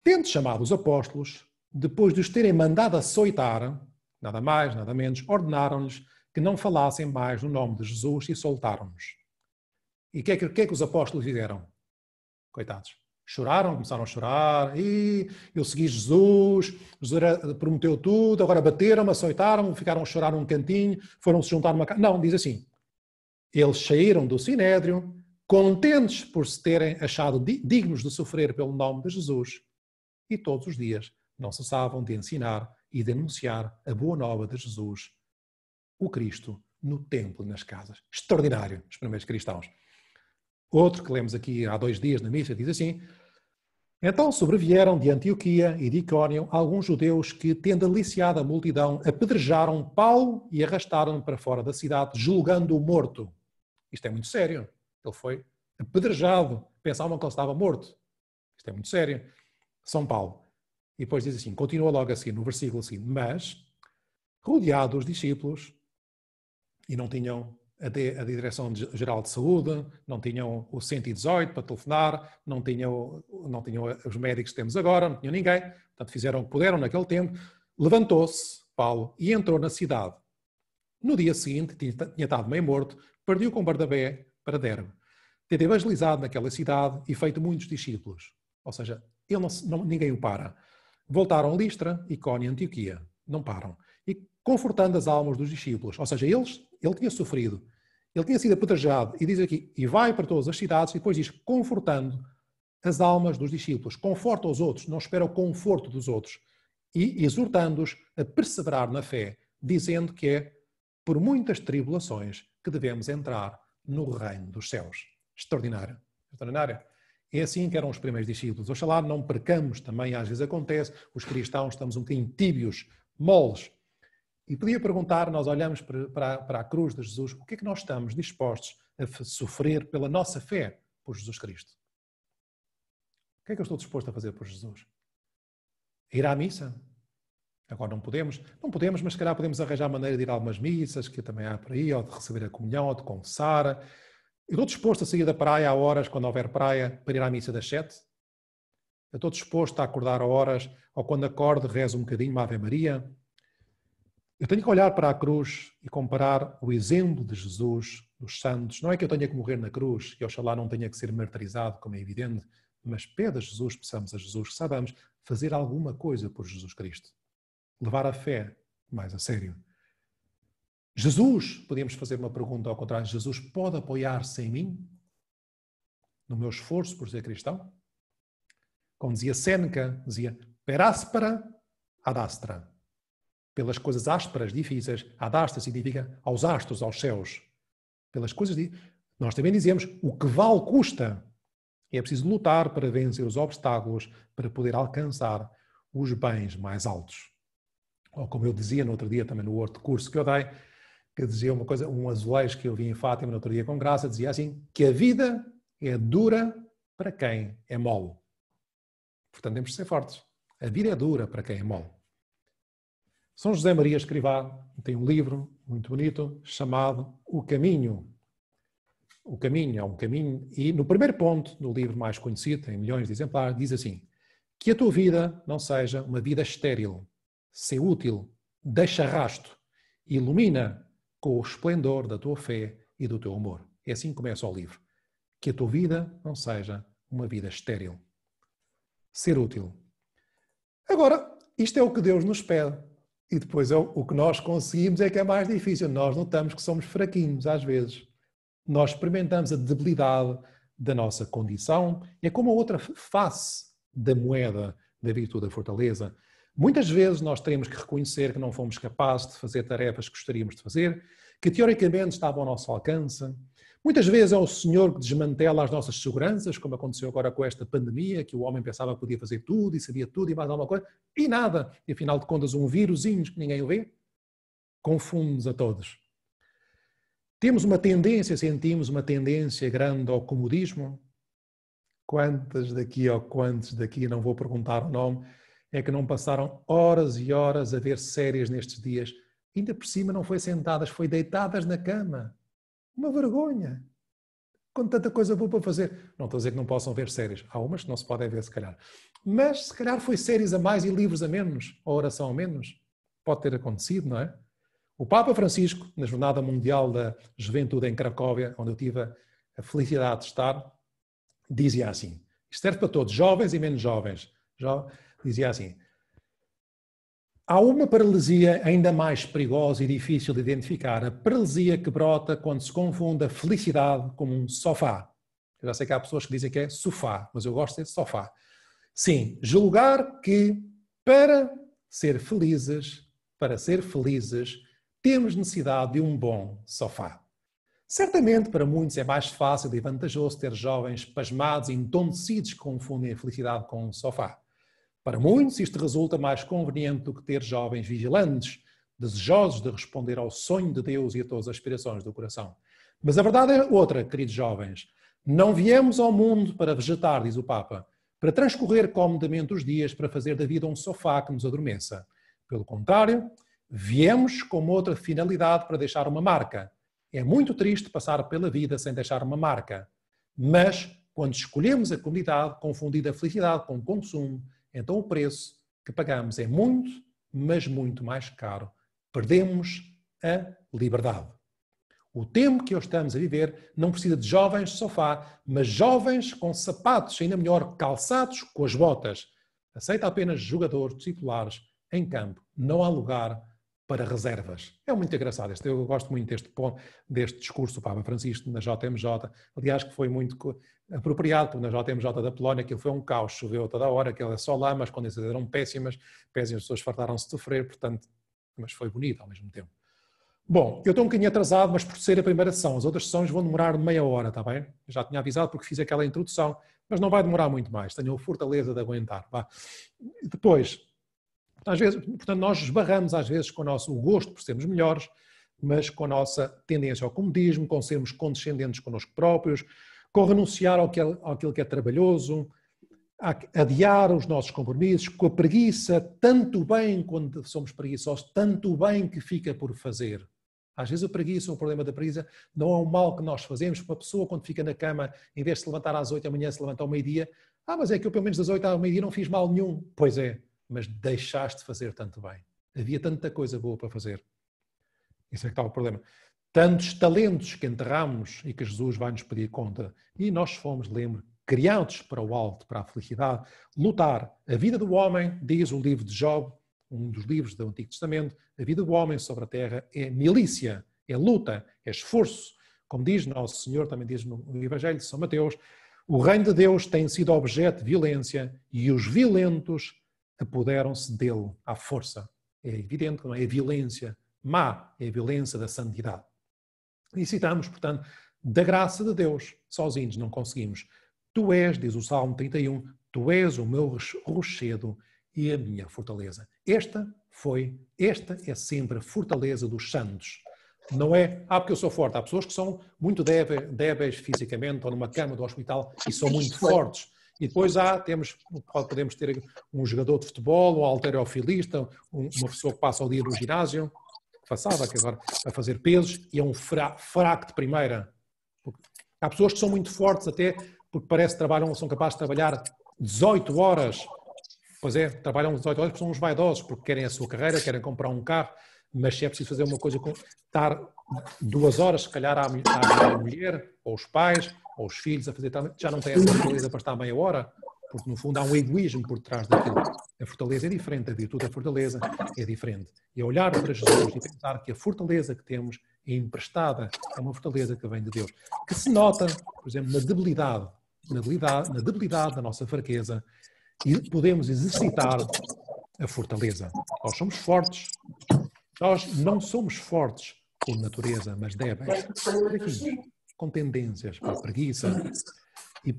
tendo chamado os apóstolos, depois de os terem mandado açoitar, nada mais, nada menos, ordenaram-lhes que não falassem mais no nome de Jesus e soltaram-nos. E o que é que os apóstolos fizeram? Coitados. Choraram, começaram a chorar. E eu segui Jesus, Jesus prometeu tudo, agora bateram-me, açoitaram-me, ficaram a chorar num cantinho, foram-se juntar numa casa. Não, diz assim. Eles saíram do Sinédrio, contentes por se terem achado dignos de sofrer pelo nome de Jesus, e todos os dias não cessavam de ensinar e de anunciar a boa nova de Jesus, o Cristo, no templo e nas casas. Extraordinário, os primeiros cristãos. Outro que lemos aqui há 2 dias na missa diz assim, então sobrevieram de Antioquia e de Icónio alguns judeus que, tendo aliciado a multidão, apedrejaram Paulo e arrastaram-no para fora da cidade, julgando-o morto. Isto é muito sério. Ele foi apedrejado. Pensavam que ele estava morto. Isto é muito sério. São Paulo. E depois diz assim, continua logo assim, no versículo assim, mas, rodeados os discípulos, e não tinham a Direção-Geral de Saúde, não tinham o 118 para telefonar, não tinham os médicos que temos agora, não tinham ninguém. Portanto, fizeram o que puderam naquele tempo. Levantou-se Paulo e entrou na cidade. No dia seguinte, tinha estado meio morto, partiu com Barnabé para Derbe. Teve evangelizado naquela cidade e feito muitos discípulos. Ou seja, ninguém o para. Voltaram a Listra, Icónio e Antioquia. Não param. E confortando as almas dos discípulos. Ou seja, ele tinha sofrido. Ele tinha sido apedrejado. E diz aqui, e vai para todas as cidades, e depois diz, confortando as almas dos discípulos. Conforta os outros, não espera o conforto dos outros. E exortando-os a perseverar na fé, dizendo que é por muitas tribulações que devemos entrar no reino dos céus. Extraordinário. Extraordinário. É assim que eram os primeiros discípulos. Oxalá não percamos, também às vezes acontece, os cristãos estamos um bocadinho tíbios, moles. E podia perguntar, nós olhamos para a cruz de Jesus, o que é que nós estamos dispostos a sofrer pela nossa fé por Jesus Cristo? O que é que eu estou disposto a fazer por Jesus? Ir à missa? Agora não podemos, mas se calhar podemos arranjar maneira de ir a algumas missas, que também há por aí, ou de receber a comunhão, ou de confessar. Eu estou disposto a sair da praia a horas, quando houver praia, para ir à missa das 7. Eu estou disposto a acordar a horas, ou quando acordo, rezo um bocadinho uma Ave Maria. Eu tenho que olhar para a cruz e comparar o exemplo de Jesus, dos santos. Não é que eu tenha que morrer na cruz, e oxalá não tenha que ser martirizado, como é evidente, mas pede a Jesus, peçamos a Jesus, que saibamos fazer alguma coisa por Jesus Cristo. Levar a fé mais a sério. Jesus, podíamos fazer uma pergunta ao contrário, Jesus pode apoiar-se em mim? No meu esforço por ser cristão? Como dizia Sêneca, dizia, per aspera ad astra. Pelas coisas ásperas, difíceis, ad astra significa aos astros, aos céus. Pelas coisas nós também dizemos, o que vale custa. É preciso lutar para vencer os obstáculos, para poder alcançar os bens mais altos. Ou como eu dizia no outro dia, também no outro curso que eu dei, que dizia uma coisa, um azulejo que eu vi em Fátima no outro dia com graça, dizia assim, que a vida é dura para quem é mole. Portanto, temos de ser fortes. A vida é dura para quem é mole. São José Maria Escrivá tem um livro muito bonito chamado O Caminho. O Caminho é um caminho, e no primeiro ponto, no livro mais conhecido, tem milhões de exemplares, diz assim, que a tua vida não seja uma vida estéril, ser útil, deixa rasto, ilumina com o esplendor da tua fé e do teu amor. É assim que começa o livro. Que a tua vida não seja uma vida estéril. Ser útil. Agora, isto é o que Deus nos pede. E depois o que nós conseguimos é que é mais difícil. Nós notamos que somos fraquinhos às vezes. Nós experimentamos a debilidade da nossa condição. É como a outra face da moeda da virtude da fortaleza. Muitas vezes nós teremos que reconhecer que não fomos capazes de fazer tarefas que gostaríamos de fazer, que teoricamente estavam ao nosso alcance. Muitas vezes é o Senhor que desmantela as nossas seguranças, como aconteceu agora com esta pandemia, que o homem pensava que podia fazer tudo e sabia tudo e mais alguma coisa, e nada. E afinal de contas, um vírusinho que ninguém o vê, confunde-nos a todos. Sentimos uma tendência grande ao comodismo. Quantas daqui ou quantos daqui, não vou perguntar o nome, é que não passaram horas e horas a ver séries nestes dias? Ainda por cima não foi sentadas, foi deitadas na cama. Uma vergonha. com tanta coisa boa para fazer. Não estou a dizer que não possam ver séries. Há umas que não se podem ver, se calhar. Mas, se calhar, foi séries a mais e livros a menos, ou oração a menos. Pode ter acontecido, não é? O Papa Francisco, na Jornada Mundial da Juventude em Cracóvia, onde eu tive a felicidade de estar, dizia assim, isto serve para todos, jovens e menos jovens, dizia assim, há uma paralisia ainda mais perigosa e difícil de identificar, a paralisia que brota quando se confunde a felicidade como um sofá. Eu já sei que há pessoas que dizem que é sofá, mas eu gosto de sofá. Sim, julgar que para ser felizes, temos necessidade de um bom sofá. Certamente, para muitos é mais fácil e vantajoso ter jovens pasmados e entontecidos que confundem a felicidade com um sofá. Para muitos, isto resulta mais conveniente do que ter jovens vigilantes, desejosos de responder ao sonho de Deus e a todas as aspirações do coração. Mas a verdade é outra, queridos jovens. Não viemos ao mundo para vegetar, diz o Papa, para transcorrer comodamente os dias, para fazer da vida um sofá que nos adormeça. Pelo contrário, viemos com outra finalidade para deixar uma marca. É muito triste passar pela vida sem deixar uma marca. Mas, quando escolhemos a comunidade, confundir a felicidade com o consumo, então o preço que pagamos é muito, mas muito mais caro. Perdemos a liberdade. O tempo que hoje estamos a viver não precisa de jovens de sofá, mas jovens com sapatos, ainda melhor, calçados com as botas. Aceita apenas jogadores titulares em campo. Não há lugar para reservas. É muito engraçado. Eu gosto muito deste discurso do Papa Francisco na JMJ. Aliás, que foi muito apropriado, porque na JMJ da Polónia aquilo foi um caos. Choveu toda a hora, aquilo é só lama, as condições eram péssimas, as pessoas fartaram-se de sofrer, portanto, mas foi bonito ao mesmo tempo. Bom, eu estou um bocadinho atrasado, mas por ser a primeira sessão, as outras sessões vão demorar meia hora, está bem? Eu já tinha avisado porque fiz aquela introdução, mas não vai demorar muito mais. Tenho a fortaleza de aguentar. Vá. Depois, às vezes, portanto, nós esbarramos às vezes com o nosso gosto por sermos melhores, mas com a nossa tendência ao comodismo, com sermos condescendentes connosco próprios, com renunciar àquilo que é trabalhoso, a adiar os nossos compromissos, com a preguiça, tanto bem quando somos preguiçosos, tanto bem que fica por fazer. Às vezes a preguiça, o problema da preguiça, não é um mal que nós fazemos. Uma pessoa, quando fica na cama, em vez de se levantar às 8 da manhã, se levanta ao meio-dia. Mas é que eu pelo menos das 8 ao meio-dia não fiz mal nenhum. Pois é, mas deixaste de fazer tanto bem. Havia tanta coisa boa para fazer. Isso é que está o problema. Tantos talentos que enterramos e que Jesus vai nos pedir conta. E nós fomos, lembro, criados para o alto, para a felicidade. Lutar. A vida do homem, diz o livro de Job, um dos livros do Antigo Testamento, a vida do homem sobre a terra é milícia, é luta, é esforço. Como diz Nosso Senhor, também diz no Evangelho de São Mateus, o reino de Deus tem sido objeto de violência e os violentos apoderam-se dele à força. É evidente que não é a violência má, é a violência da santidade. E citamos, portanto, da graça de Deus. Sozinhos não conseguimos. Tu és, diz o Salmo 31, tu és o meu rochedo e a minha fortaleza. Esta é sempre a fortaleza dos santos. Não é, porque eu sou forte. Há pessoas que são muito débeis fisicamente, ou numa cama do hospital, e são muito fortes. E depois podemos ter um jogador de futebol, um halterofilista, uma pessoa que passa o dia no ginásio, que agora a fazer pesos, e é um fraco de primeira. Há pessoas que são muito fortes até, porque parece que são capazes de trabalhar 18 horas. Pois é, trabalham 18 horas porque são uns vaidosos, porque querem a sua carreira, querem comprar um carro, mas se é preciso fazer uma coisa, estar 2 horas, se calhar à mulher, ou os pais, ou os filhos a fazer, já não tem essa fortaleza para estar meia hora, porque no fundo há um egoísmo por trás daquilo. A fortaleza é diferente, a virtude da fortaleza é diferente. E olhar para Jesus e pensar que a fortaleza que temos é emprestada, é uma fortaleza que vem de Deus, que se nota, por exemplo, na debilidade da nossa fraqueza, e podemos exercitar a fortaleza. Nós somos fortes. Nós não somos fortes por natureza, mas débeis, com tendências para a preguiça e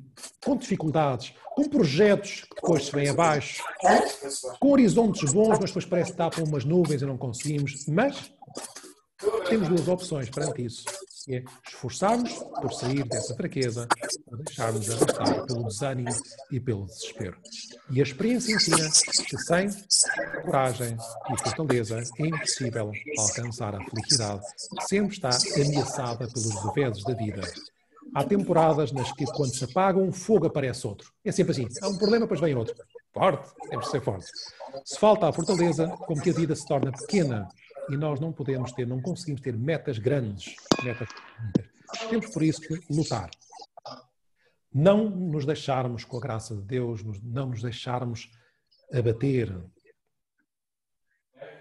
com dificuldades, com projetos que depois se vêm abaixo, com horizontes bons, mas depois parece que está por umas nuvens e não conseguimos. Mas temos 2 opções perante isso. É esforçarmos por sair dessa fraqueza, ou deixarmos arrastar pelo desânimo e pelo desespero. E a experiência ensina que sem coragem e fortaleza é impossível alcançar a felicidade, que sempre está ameaçada pelos reveses da vida. Há temporadas nas que, quando se apaga um fogo, aparece outro. É sempre assim. Há um problema, depois vem outro. Forte, temos de ser fortes. Se falta a fortaleza, como que a vida se torna pequena e nós não podemos ter, não conseguimos ter metas grandes, metas grandes. Temos por isso que lutar. Não nos deixarmos, com a graça de Deus, não nos deixarmos abater.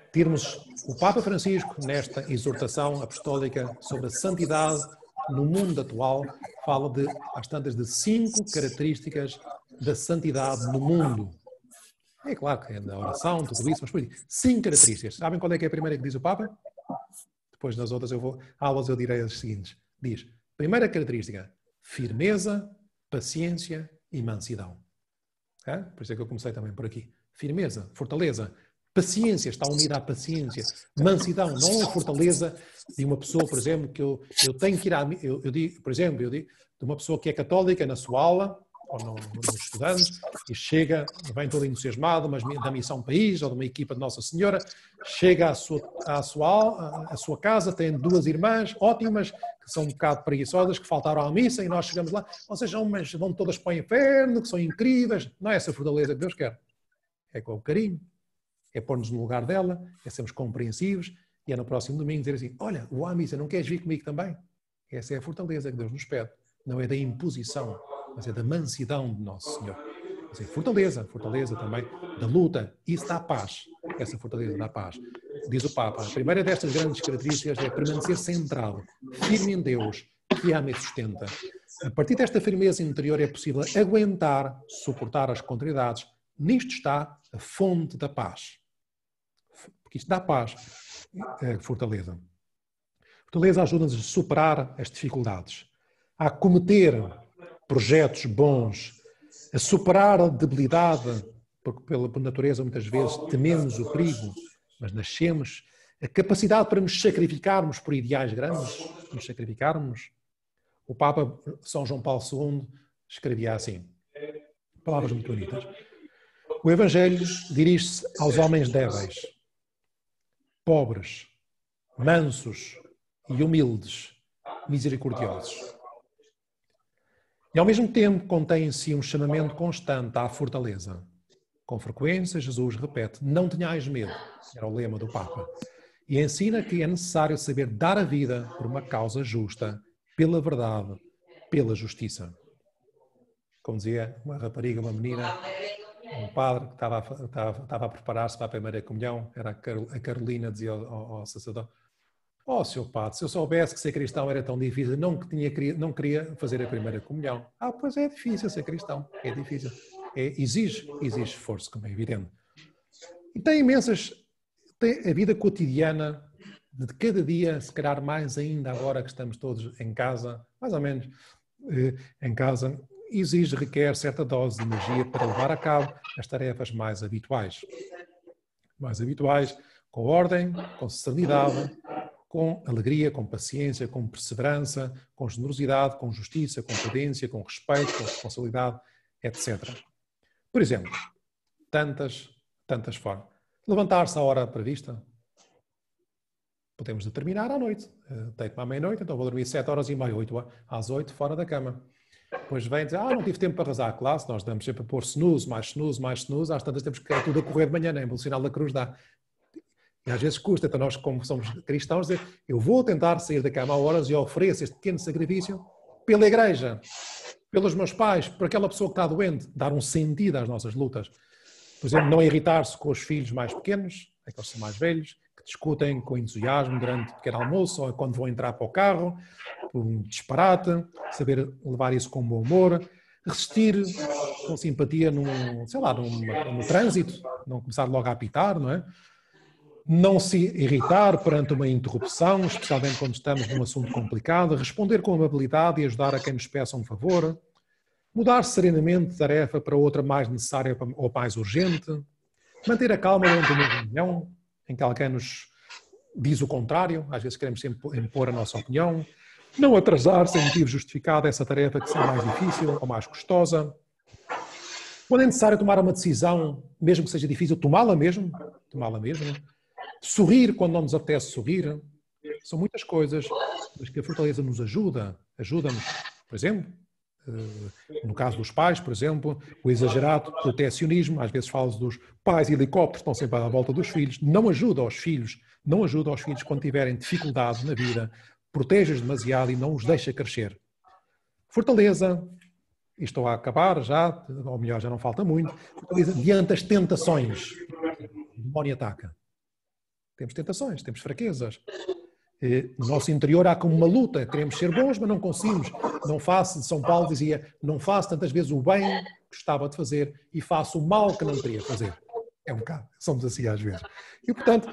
Termos o Papa Francisco, nesta exortação apostólica sobre a santidade no mundo atual, fala às tantas, de 5 características da santidade no mundo. É claro que é na oração, tudo isso, mas por aí, 5 características. Sabem qual é que é a primeira que diz o Papa? Depois nas outras aulas eu direi as seguintes. Diz, primeira característica, firmeza, paciência e mansidão. É? Por isso é que eu comecei também por aqui. Firmeza, fortaleza, paciência, está unida à paciência. Mansidão, não é fortaleza de uma pessoa, por exemplo, que eu tenho que ir eu digo, por exemplo, eu digo de uma pessoa que é católica na sua aula, ou nos estudantes, e chega, vem todo entusiasmado, mas da Missão País, ou de uma equipa de Nossa Senhora, chega à sua casa, tem 2 irmãs ótimas, que são um bocado preguiçosas, que faltaram à missa, e nós chegamos lá, vocês vão todas para o inferno, que são incríveis. Não é essa fortaleza que Deus quer. É com o carinho, é pôr-nos no lugar dela, é sermos compreensivos, e é no próximo domingo dizer assim, olha, vou à missa, não queres vir comigo também? Essa é a fortaleza que Deus nos pede. Não é da imposição, mas é da mansidão de Nosso Senhor. Mas é fortaleza também da luta. Isso dá paz. Essa fortaleza dá paz. Diz o Papa, a primeira destas grandes características é permanecer centrado, firme em Deus, que ama e sustenta. A partir desta firmeza interior é possível aguentar, suportar as contrariedades. Nisto está a fonte da paz. Porque isto dá paz, fortaleza. Fortaleza ajuda-nos a superar as dificuldades, a acometer projetos bons, a superar a debilidade, porque por natureza muitas vezes tememos o perigo, mas nascemos, a capacidade para nos sacrificarmos por ideais grandes, nos sacrificarmos. O Papa São João Paulo II escrevia assim, palavras muito bonitas. O Evangelho dirige-se aos homens débeis, pobres, mansos e humildes, misericordiosos. E ao mesmo tempo contém em si um chamamento constante à fortaleza. Com frequência, Jesus repete, não tenhais medo, era o lema do Papa, e ensina que é necessário saber dar a vida por uma causa justa, pela verdade, pela justiça. Como dizia uma rapariga, uma menina, um padre que estava a preparar-se para a primeira comunhão, era a Carolina, dizia ao sacerdote, oh, seu padre, se eu soubesse que ser cristão era tão difícil, não queria fazer a primeira comunhão. Ah, pois é difícil ser cristão, é difícil. Exige esforço, como é evidente. E tem a vida cotidiana de cada dia, se calhar mais ainda agora que estamos todos em casa, mais ou menos em casa, requer certa dose de energia para levar a cabo as tarefas mais habituais. Com ordem, com serenidade, com alegria, com paciência, com perseverança, com generosidade, com justiça, com prudência, com respeito, com responsabilidade, etc. Por exemplo, tantas formas. Levantar-se à hora prevista. Podemos determinar à noite. Deito-me à meia-noite, então vou dormir 7h30, 8 às 8, fora da cama. Depois vem dizer, não tive tempo para rezar a classe, nós damos sempre a pôr snooze, mais snooze, às tantas temos que é tudo a correr de manhã, nem o sinal da cruz dá. E às vezes custa, então nós, como somos cristãos, dizer, eu vou tentar sair da cama a horas e ofereço este pequeno sacrifício pela igreja, pelos meus pais, por aquela pessoa que está doente, dar um sentido às nossas lutas. Por exemplo, não irritar-se com os filhos mais pequenos, aqueles que são mais velhos, que discutem com entusiasmo durante o pequeno almoço ou quando vão entrar para o carro, por um disparate, saber levar isso com bom humor, resistir com simpatia no trânsito, não começar logo a apitar, não é? Não se irritar perante uma interrupção, especialmente quando estamos num assunto complicado, responder com amabilidade e ajudar a quem nos peça um favor, mudar serenamente de tarefa para outra mais necessária ou mais urgente, manter a calma durante uma reunião em que alguém nos diz o contrário, às vezes queremos sempre impor a nossa opinião, não atrasar sem motivo justificado essa tarefa que seja mais difícil ou mais custosa. Quando é necessário tomar uma decisão, mesmo que seja difícil, tomá-la mesmo. Sorrir quando não nos apetece sorrir. São muitas coisas, mas que a fortaleza nos ajuda-nos, por por exemplo. No caso dos pais, por exemplo, o exagerado protecionismo, às vezes fala-se dos pais helicópteros, estão sempre à volta dos filhos, não ajuda aos filhos, quando tiverem dificuldades na vida, protege-os demasiado e não os deixa crescer. Fortaleza, e estou a acabar já, ou melhor, já não falta muito, fortaleza diante das tentações. O demónio ataca. Temos tentações, temos fraquezas. No nosso interior há como uma luta, queremos ser bons, mas não conseguimos. Não faço, São Paulo dizia, não faço tantas vezes o bem que gostava de fazer e faço o mal que não queria fazer. É um bocado, somos assim às vezes. E, portanto,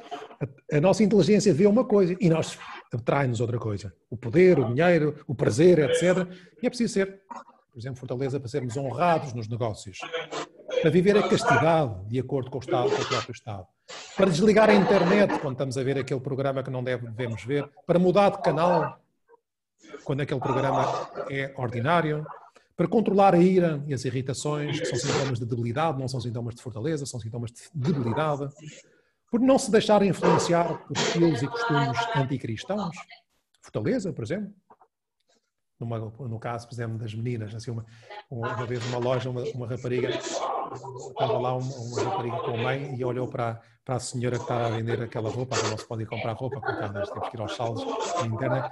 a nossa inteligência vê uma coisa e nós atrai-nos outra coisa. O poder, o dinheiro, o prazer, etc. E é preciso ser, por exemplo, fortaleza para sermos honrados nos negócios. Para viver a castidade de acordo com o Estado, com o próprio Estado. Para desligar a internet quando estamos a ver aquele programa que não devemos ver. Para mudar de canal quando aquele programa é ordinário. Para controlar a ira e as irritações, que são sintomas de debilidade, não são sintomas de fortaleza, são sintomas de debilidade. Por não se deixar influenciar por estilos e costumes anticristãos. Fortaleza, por exemplo. No caso, por exemplo, das meninas, assim, uma vez numa loja, uma rapariga, estava lá uma rapariga com a mãe e olhou para a senhora que estava a vender aquela roupa, não se pode ir comprar roupa, coitadas, temos que ir aos saldos na internet,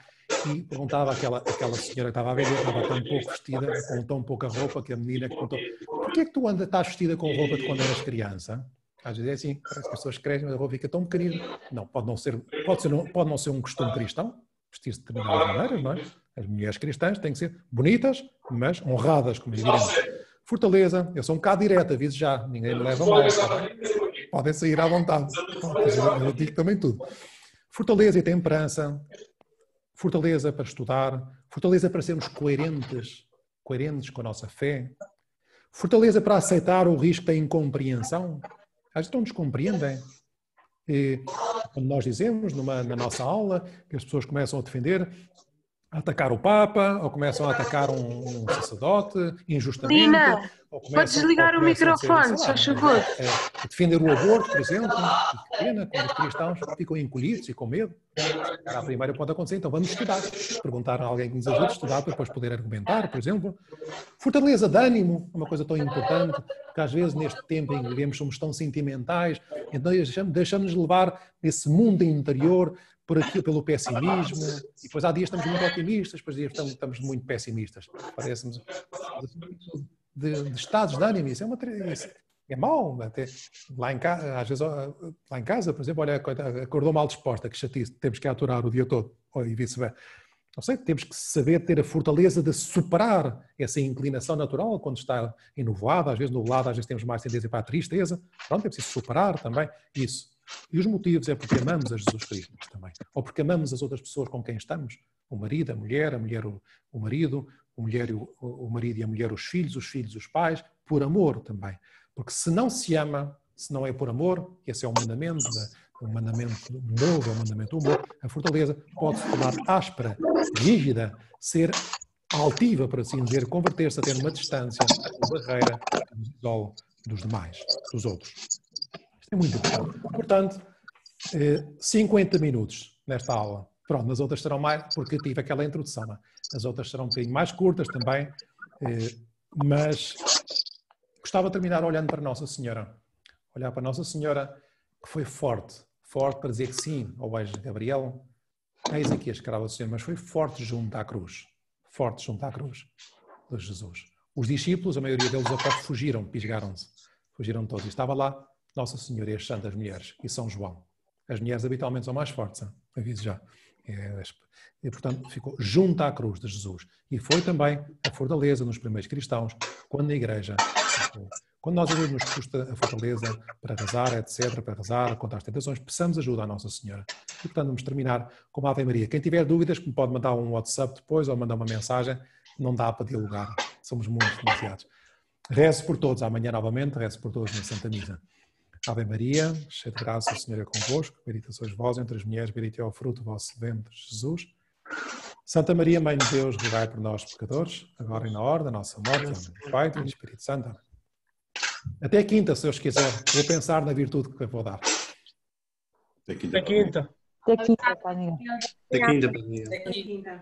e perguntava àquela senhora que estava a vender, estava tão pouco vestida, com tão pouca roupa, que a menina perguntou: porquê é que tu estás vestida com roupa de quando eras criança? Às vezes é assim, parece que as pessoas crescem, mas a roupa fica tão pequenina. Não, pode não ser um costume cristão, vestir-se de determinadas maneiras, não é? As mulheres cristãs têm que ser bonitas, mas honradas, como diremos. Fortaleza, eu sou um bocado direto, aviso já, ninguém me leva a mal. Podem sair à vontade. Eu digo também tudo. Fortaleza e temperança, fortaleza para estudar, fortaleza para sermos coerentes com a nossa fé, fortaleza para aceitar o risco da incompreensão. Às vezes não nos compreendem. E, quando nós dizemos na nossa aula que as pessoas começam a defender, a atacar o Papa, ou começam a atacar um sacerdote injustamente. Lina, ou começam, podes desligar o microfone, se faz favor. A defender o aborto, por exemplo. E que pena, quando os cristãos ficam encolhidos e com medo. A primeira pode acontecer, então vamos estudar. Perguntar a alguém que nos ajude a estudar para depois poder argumentar, por exemplo. Fortaleza de ânimo, uma coisa tão importante, porque às vezes neste tempo em que vivemos somos tão sentimentais, então deixamos-nos levar nesse mundo interior pelo pessimismo, e depois há dias estamos muito otimistas, depois dias estamos muito pessimistas. Parece-nos de estados de ânimo, isso é mau. Até lá em casa, às vezes, lá em casa, por exemplo, olha, acordou mal disposta, que chatice, temos que aturar o dia todo, e vice-versa. Não sei, temos que saber ter a fortaleza de superar essa inclinação natural quando está enovoada, às vezes nublada, às vezes temos mais tendência para a tristeza. Pronto, é preciso superar também isso. E os motivos é porque amamos a Jesus Cristo também. Ou porque amamos as outras pessoas com quem estamos. O marido, a mulher o marido, o marido e a mulher, os filhos os pais, por amor também. Porque se não se ama, se não é por amor, esse é o mandamento, um mandamento novo, é um mandamento do amor, a fortaleza pode se tornar áspera, rígida, ser altiva, por assim dizer, converter-se a ter uma distância, uma barreira que nos isole dos demais, dos outros. É muito importante. Portanto, 50 minutos nesta aula. Pronto, nas outras serão mais, porque tive aquela introdução. Não? As outras serão um bocadinho mais curtas também, mas gostava de terminar olhando para Nossa Senhora. Olhar para Nossa Senhora, que foi forte para dizer que sim ao anjo Gabriel. Eis aqui a escrava do Senhor, mas foi forte junto à cruz de Jesus. Os discípulos, a maioria deles, após fugiram, pisgaram-se, fugiram todos. E estava lá Nossa Senhora e as Santas Mulheres e São João. As mulheres habitualmente são mais fortes, aviso já. E, portanto, ficou junto à cruz de Jesus. E foi também a fortaleza nos primeiros cristãos, quando a Igreja... Quando nós às vezes nos custa a fortaleza para rezar, etc., para rezar contra as tentações, peçamos ajuda à Nossa Senhora. E, portanto, vamos terminar com a Ave Maria. Quem tiver dúvidas, me pode mandar um WhatsApp depois ou mandar uma mensagem. Não dá para dialogar. Somos muitos, demasiados. Rezo por todos. Amanhã, novamente, rezo por todos na Santa Missa. Ave Maria, cheia de graça, o Senhor é convosco. Bendita sois vós entre as mulheres, bendito é o fruto do vosso ventre, Jesus. Santa Maria, Mãe de Deus, rogai por nós, pecadores, agora e na hora da nossa morte. Amém. Do Pai, do Espírito Santo. Até quinta, se Deus quiser. Vou pensar na virtude que eu vou dar. Até quinta. Até quinta, Padre Miguel. Até quinta, Padre Miguel.